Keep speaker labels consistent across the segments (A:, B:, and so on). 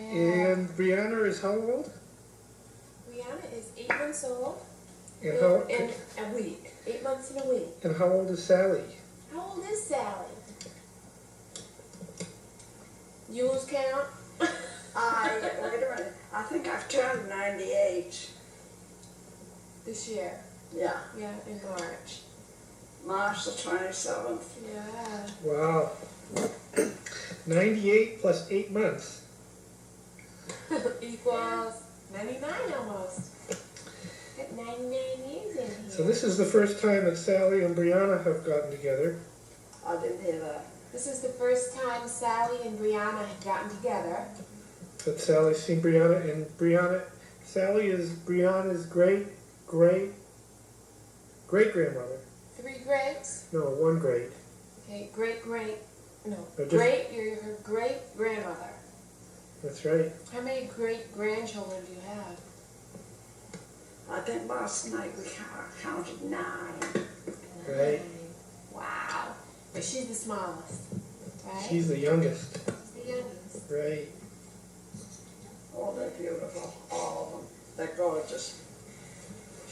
A: And Brianna is how old?
B: Brianna is 8 months old.
A: And
B: in a week. 8 months and a week.
A: And how old is Sally?
B: How old is Sally? You lose count?
C: Wait a minute. I think I've turned 98.
B: This year.
C: Yeah.
B: Yeah, in March.
C: March the 27th.
B: Yeah.
A: Wow. 98 plus 8 months.
B: Equals 99 almost. Got 99 years in here.
A: So this is the first time that Sally and Brianna have gotten together.
C: I didn't hear that.
B: This is the first time Sally and Brianna have gotten together.
A: But Sally's seen Brianna, and Sally is Brianna's great-grandmother.
B: 3 greats?
A: No, 1 great.
B: Okay, you're her great-grandmother.
A: That's right.
B: How many great-grandchildren do you have?
C: I think last night we counted 9.
A: Right.
B: Wow. But she's the smallest, right?
A: She's the youngest.
B: She's the youngest.
A: Right.
C: Oh, they're beautiful, all of them. They're gorgeous.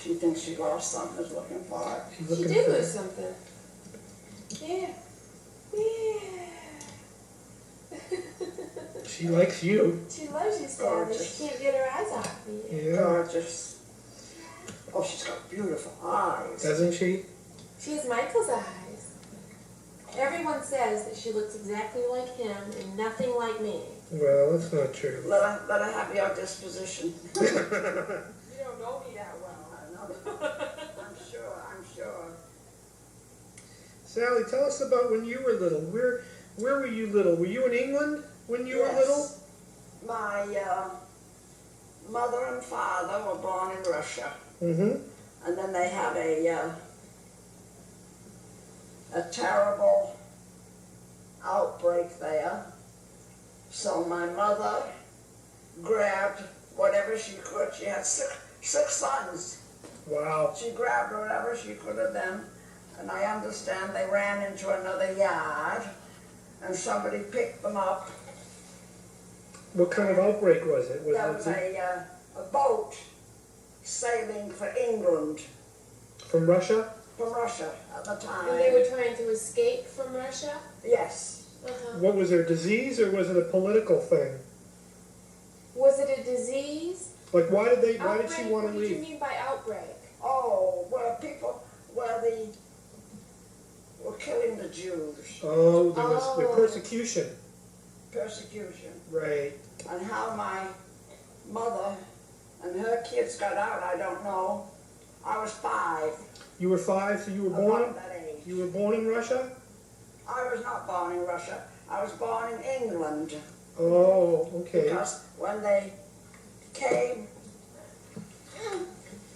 C: She thinks she lost something, is looking for it.
A: She's
B: She
A: looking
B: did
A: for
B: lose something. Yeah.
A: She likes you.
B: She loves you, Sally.
C: Gorgeous.
B: She can't get her eyes off of you.
A: Yeah.
C: Gorgeous. Oh, she's got beautiful eyes.
A: Doesn't she?
B: She has Michael's eyes. Everyone says that she looks exactly like him and nothing like me.
A: Well, that's not true.
C: Let her have your disposition.
B: You don't know me that well.
C: I know. I'm sure.
A: Sally, tell us about when you were little. Where were you little? Were you in England when you were little?
C: My mother and father were born in Russia.
A: Mm-hmm.
C: And then they had a terrible outbreak there. So my mother grabbed whatever she could. She had six sons.
A: Wow.
C: She grabbed whatever she could of them. And I understand they ran into another yard and somebody picked them up.
A: What kind of outbreak was it?
C: There was a boat sailing for England.
A: From Russia?
C: From Russia at the time.
B: And they were trying to escape from Russia?
C: Yes.
A: What was there, disease, or was it a political thing?
B: Was it a disease?
A: Like, why did she
B: Outbreak?
A: want to
B: What did you
A: leave?
B: mean by outbreak?
C: Oh, where they were killing the Jews.
A: Oh, there was the persecution.
C: Persecution.
A: Right.
C: And how my mother and her kids got out, I don't know. I was 5.
A: You were 5, so you were born.
C: About that age.
A: You were born in Russia.
C: I was not born in Russia. I was born in England.
A: Oh, okay.
C: Because when they came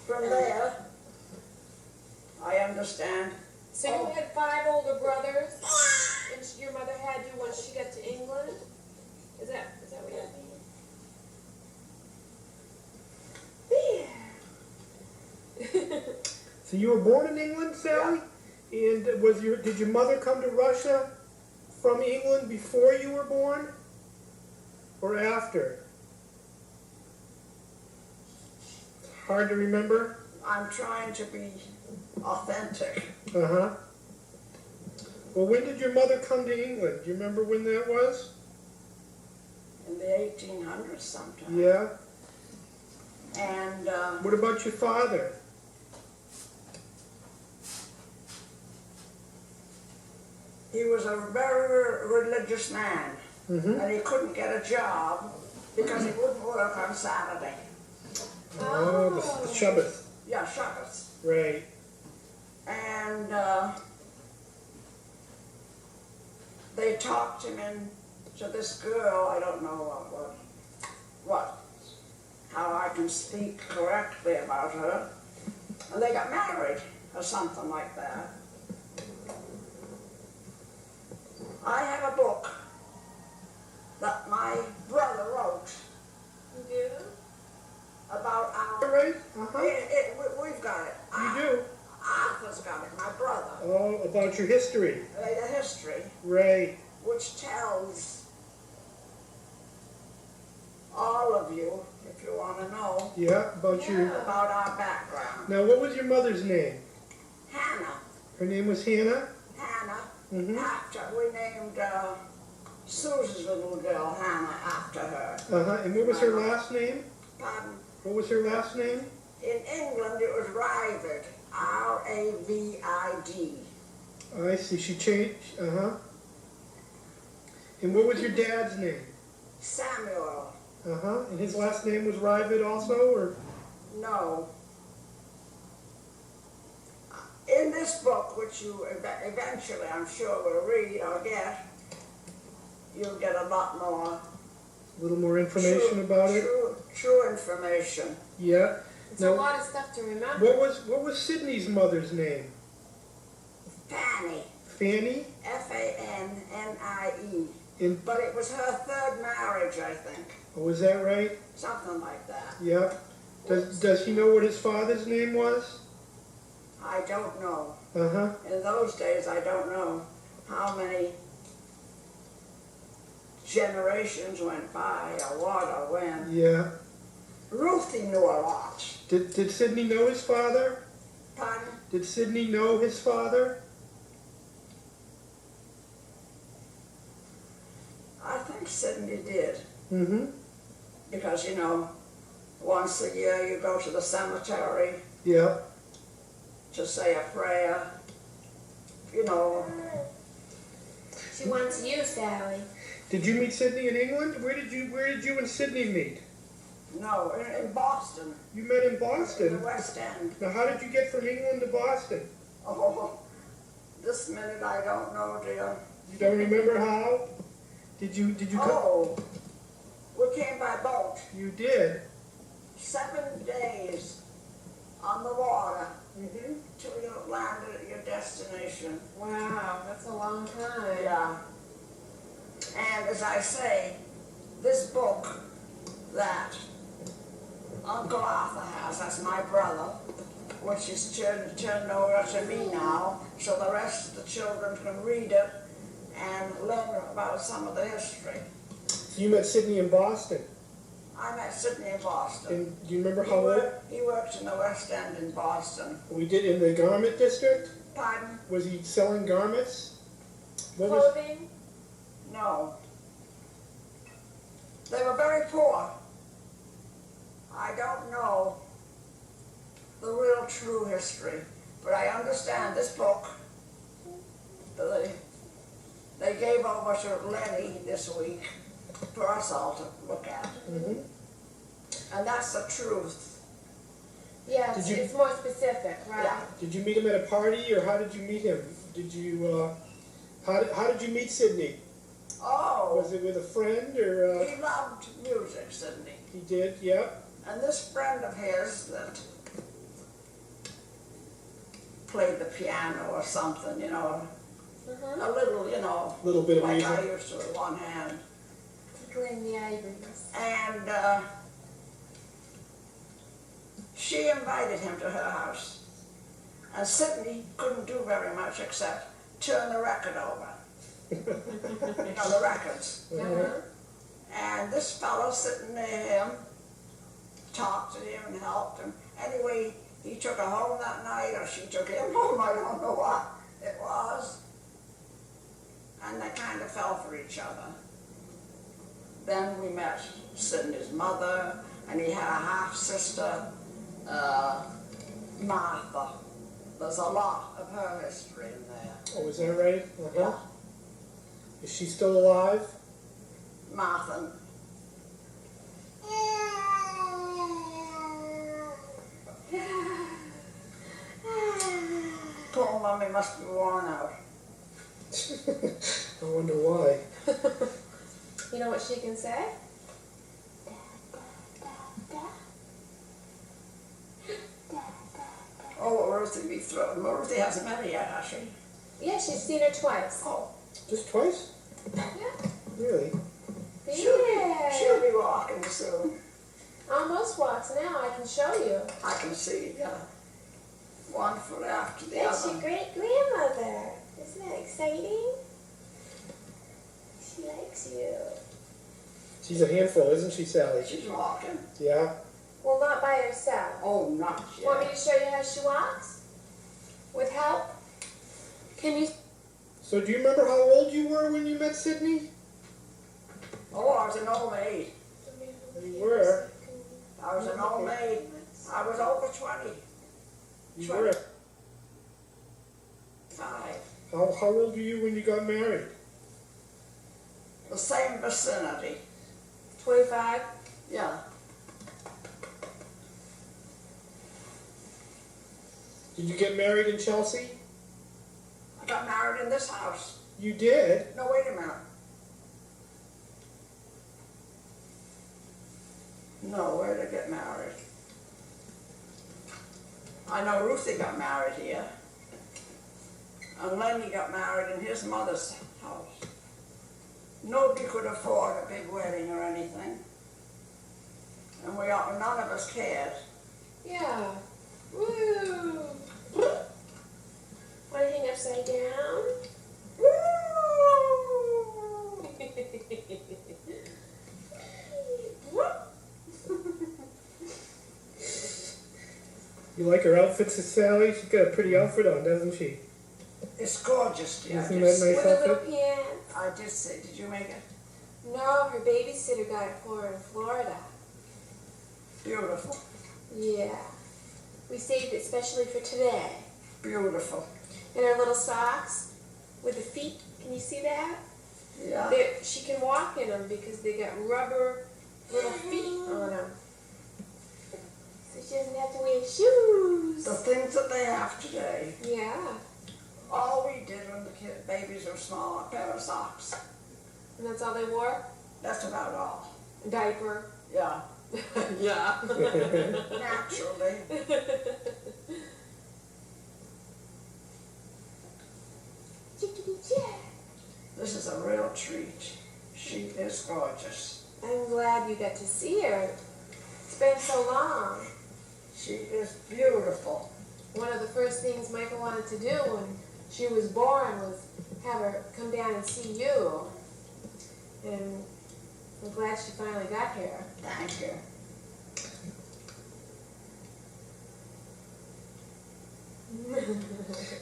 C: from there, I understand.
B: So you had 5 older brothers, and your mother had you once she got to England? Is that what you mean? There.
A: So you were born in England, Sally?
C: Yeah.
A: And did your mother come to Russia from England before you were born? Or after? It's hard to remember.
C: I'm trying to be authentic.
A: Uh-huh. Well, when did your mother come to England? Do you remember when that was?
C: In the 1800s sometime.
A: Yeah.
C: And
A: What about your father?
C: he was a very religious man.
A: Mm-hmm.
C: And he couldn't get a job because he wouldn't work on Saturday.
A: Oh, the Shabbos.
C: Yeah, Shabbos.
A: Right.
C: And they talked him into this girl, I don't know how I can speak correctly about her. And they got married or something like that. I have a book that my brother wrote.
B: You do?
C: About our...
A: Right?
C: We've got it.
A: You do?
C: Arthur's got it, my brother.
A: Oh, about your history.
C: The history,
A: Right.
C: which tells
A: Yeah, about you.
B: Yeah.
C: about our background.
A: Now, what was your mother's name?
C: Hannah.
A: Her name was Hannah?
C: Hannah.
A: Mm-hmm.
C: After we named Susan's little girl Hannah after her.
A: Uh-huh. And what was her last name?
C: Pardon?
A: What was her last name?
C: In England it was Ravid. R-A-V-I-D.
A: I see. She changed. Uh-huh. And what was your dad's name?
C: Samuel.
A: Uh-huh. And his last name was Ryvid also, or?
C: No. In this book, which you eventually, I'm sure, will read or get, you'll get a lot more.
A: A little more information about it?
C: True information.
A: Yeah.
B: It's
A: Now,
B: a lot of stuff to remember.
A: what was Sydney's mother's name?
C: Fanny.
A: Fanny?
C: F-A-N-N-I-E.
A: And,
C: But it was her third marriage, I think.
A: oh, was that right?
C: Something like that.
A: Yeah. Does he know what his father's name was?
C: I don't know.
A: Uh-huh.
C: In those days, I don't know how many generations went by or what or when.
A: Yeah.
C: Ruthie knew a lot.
A: Did Sydney know his father?
C: Pardon?
A: Did Sydney know his father?
C: I think Sydney did.
A: Mm-hmm.
C: Because, you know, once a year you go to the cemetery
A: Yeah.
C: to say a prayer. You know,
B: She wants you, Sally.
A: Did you meet Sydney in England? Where did you and Sydney meet?
C: no, in Boston,
A: You met in
C: in the
A: Boston.
C: West End.
A: Now, how did you get from England to Boston?
C: Oh, this minute I don't know, dear.
A: You don't remember how? Did you come?
C: Oh, we came by boat.
A: You did.
C: 7 days on the water
A: Mm-hmm.
C: till you landed at your destination.
B: Wow, that's a long time.
C: Yeah. And as I say, this book that Uncle Arthur has, that's my brother, which is turned over to me now, so the rest of the children can read it and learn about some of the history.
A: So you met Sydney in Boston.
C: I met Sydney in Boston.
A: And do you remember how old?
C: He worked in the West End in Boston.
A: We did in the garment district?
C: Pardon?
A: Was he selling garments? What was?
B: Clothing?
C: No. They were very poor. I don't know the real true history, but I understand this book that they gave over to Lenny this week for us all to look at.
A: Mm-hmm.
C: And that's the truth.
B: Yeah,
A: Did you-
B: it's more specific, right?
C: Yeah.
A: Did you meet him at a party, or how did you meet him? Did you? How did you meet Sydney?
C: Oh,
A: Was it with a friend, or?
C: he loved music, Sydney.
A: He did. Yeah.
C: And this friend of his that played the piano or something, you know,
B: Mm-hmm.
C: a little, you know,
A: A little bit of
C: like
A: music.
C: I used to with one hand.
B: Tickling the ivories.
C: And she invited him to her house. And Sydney couldn't do very much except turn the record over. You know, the records.
B: Uh-huh.
C: And this fellow sitting near him talked to him and helped him. Anyway, he took her home that night, or she took him home, I don't know what it was. And they kind of fell for each other. Then we met Sydney's mother, and he had a half-sister, Martha. There's a lot of her history in there.
A: Oh, is that right? Uh-huh.
C: Yeah.
A: Is she still alive?
C: Martha. Poor mummy must be worn out.
A: I wonder why.
B: You know what she can say?
C: Oh, Ruthie be throwing. Ruthie hasn't met her yet, has she?
B: Yeah, she's seen her twice.
C: Oh,
A: Just twice?
B: Yeah.
A: Really?
C: she'll be walking soon.
B: Almost walks now, I can show you.
C: I can see, one foot after the
B: That's
C: other.
B: your great grandmother. Isn't that exciting? She likes you.
A: She's a handful, isn't she, Sally?
C: She's walking.
A: Yeah.
B: Well, not by herself.
C: Oh, not
B: Want me
C: yet.
B: to show you how she walks? With help? Can you?
A: So do you remember how old you were when you met Sydney?
C: Oh, I was an old maid.
A: You were.
C: I was an old maid. I was over 20.
A: You
C: Sure.
A: were.
C: 5.
A: How old were you when you got married?
C: The same vicinity.
B: 25.
C: Yeah.
A: Did you get married in Chelsea?
C: I got married in this house.
A: You did?
C: No, wait a minute. No, where did I get married? I know Ruthie got married here. And Lenny got married in his mother's house. Nobody could afford a big wedding or anything. And none of us cared.
B: Yeah. Woo! Want to hang upside down?
A: You like her outfits, Sally? She's got a pretty outfit on, doesn't she?
C: It's gorgeous, dear.
A: Isn't that nice
B: With a little
A: outfit?
B: pants.
C: I did say, did you make it?
B: No, her babysitter got it for her in Florida.
C: Beautiful.
B: Yeah. We saved it specially for today.
C: Beautiful.
B: And her little socks with the feet. Can you see that?
C: Yeah.
B: She can walk in them because they got rubber little feet on them. So she doesn't have to wear shoes.
C: The things that they have today.
B: Yeah.
C: All we did when the babies were small, a pair of socks.
B: And that's all they wore?
C: That's about all.
B: A diaper.
C: Yeah.
B: Yeah.
C: Naturally. This is a real treat. She is gorgeous.
B: I'm glad you got to see her. It's been so long.
C: She is beautiful.
B: One of the first things Michael wanted to do when she was born was have her come down and see you. And I'm glad she finally got here.
C: Thank you.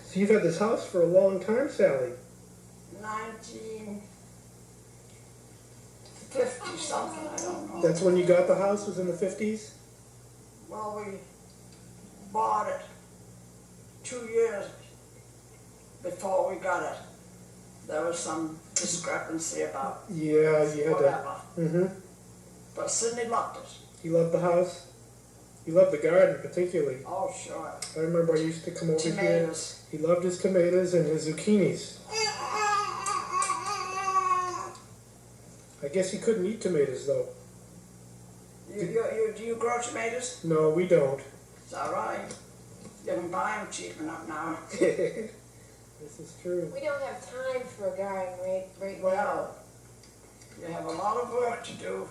A: So you've had this house for a long time, Sally.
C: 1950 something, I don't know.
A: That's when you got the house, was in the 50s?
C: Well, we bought it 2 years before we got it. There was some discrepancy about
A: Yeah, you had to.
C: whatever.
A: Mm-hmm.
C: But Sydney loved it.
A: You loved the house? You loved the garden particularly.
C: Oh, sure.
A: I remember I used to come over here.
C: Tomatoes.
A: He loved his tomatoes and his zucchinis. I guess he couldn't eat tomatoes though.
C: Do you grow tomatoes?
A: No, we don't.
C: It's all right. You can buy them cheap enough now.
A: This is true.
B: We don't have time for a garden right now.
C: Well, you have a lot of work to do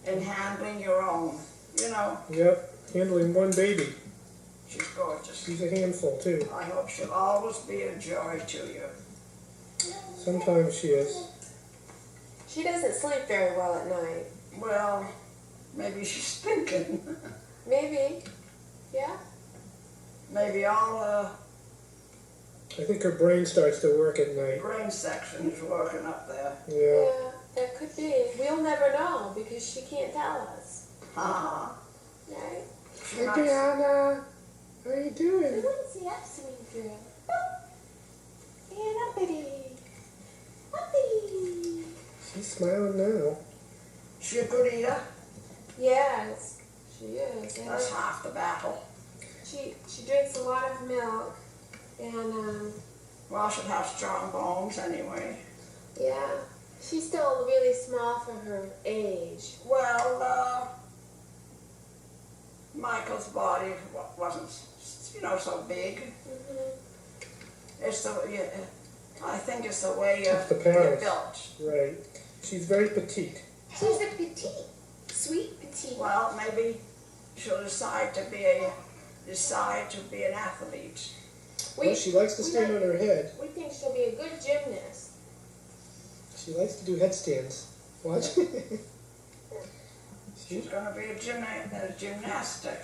C: in handling your own. You know,
A: Yep, handling one baby.
C: she's gorgeous.
A: She's a handful too.
C: I hope she'll always be a joy to you.
A: Sometimes she is.
B: She doesn't sleep very well at night.
C: Well, maybe she's thinking.
B: Maybe. Yeah?
C: Maybe all
A: I think her brain starts to work at night.
C: brain section is working up there.
A: Yeah.
B: Yeah, that could be. We'll never know because she can't tell us.
C: Ah,
B: Right?
A: Hey, Brianna. How you doing?
B: Let's see, up, sweet girl. And uppity. Uppity.
A: She's smiling now.
C: she a good eater?
B: Yes, she is. And
C: That's half the battle.
B: she drinks a lot of milk. And,
C: Well, she'll have strong bones anyway.
B: yeah, she's still really small for her age.
C: Well, Michael's body wasn't, so big.
B: Mm-hmm.
C: It's I think it's the way
A: It's the
C: you're
A: parents.
C: built.
A: Right. She's very petite.
B: She's a petite, sweet petite.
C: Well, maybe she'll decide to be an athlete.
A: Well, she likes to stand on her head.
B: We think she'll be a good gymnast.
A: She likes to do headstands. Watch. She
C: She's gonna be a gymnastic.